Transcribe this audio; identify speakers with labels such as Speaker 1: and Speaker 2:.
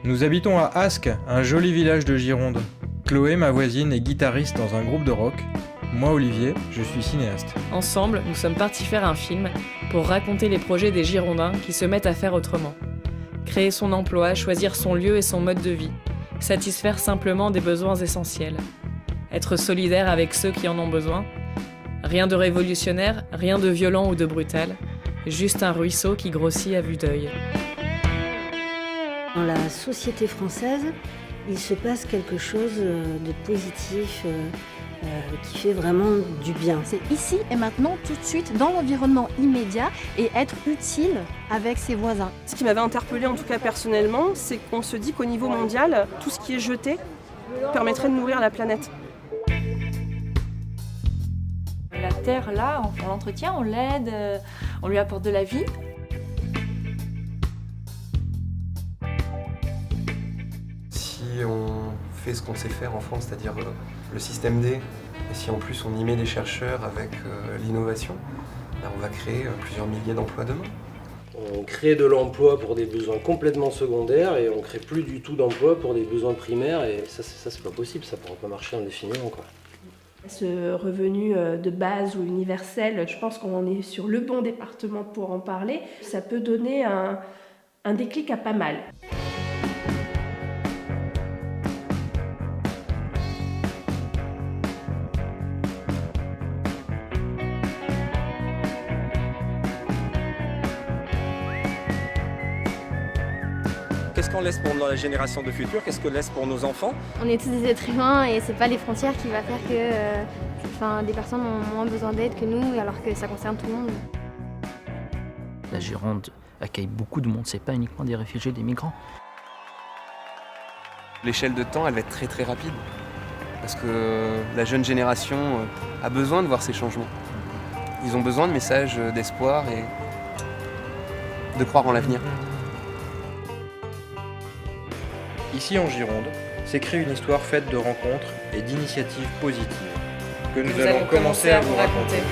Speaker 1: Nous habitons à Ascq, un joli village de Gironde. Chloé, ma voisine, est guitariste dans un groupe de rock. Moi, Olivier, je suis cinéaste.
Speaker 2: Ensemble, nous sommes partis faire un film pour raconter les projets des Girondins qui se mettent à faire autrement. Créer son emploi, choisir son lieu et son mode de vie. Satisfaire simplement des besoins essentiels. Être solidaire avec ceux qui en ont besoin. Rien de révolutionnaire, rien de violent ou de brutal. Juste un ruisseau qui grossit à vue d'œil.
Speaker 3: Dans la société française, il se passe quelque chose de positif qui fait vraiment du bien.
Speaker 4: C'est ici et maintenant, tout de suite, dans l'environnement immédiat et être utile avec ses voisins.
Speaker 5: Ce qui m'avait interpellée, en tout cas personnellement, c'est qu'on se dit qu'au niveau mondial, tout ce qui est jeté permettrait de nourrir la planète.
Speaker 6: La terre, là, on l'entretient, on l'aide, on lui apporte de la vie.
Speaker 7: Si on fait ce qu'on sait faire en France, c'est-à-dire le système D, et si en plus on y met des chercheurs avec l'innovation, on va créer plusieurs milliers d'emplois demain.
Speaker 8: On crée de l'emploi pour des besoins complètement secondaires et on crée plus du tout d'emploi pour des besoins primaires et ça c'est pas possible, ça pourra pas marcher indéfiniment quoi.
Speaker 9: Ce revenu de base ou universel, je pense qu'on est sur le bon département pour en parler. Ça peut donner un déclic à pas mal.
Speaker 10: Qu'est-ce qu'on laisse pour la génération de futur? Qu'est-ce qu'on laisse pour nos enfants?
Speaker 11: On est tous des êtres humains et c'est pas les frontières qui va faire que des personnes ont moins besoin d'aide que nous alors que ça concerne tout le monde.
Speaker 12: La Gironde accueille beaucoup de monde, c'est pas uniquement des réfugiés, des migrants.
Speaker 7: L'échelle de temps, elle va être très très rapide. Parce que la jeune génération a besoin de voir ces changements. Ils ont besoin de messages d'espoir et de croire en l'avenir.
Speaker 1: Ici en Gironde, s'écrit une histoire faite de rencontres et d'initiatives positives que nous allons commencer à vous raconter.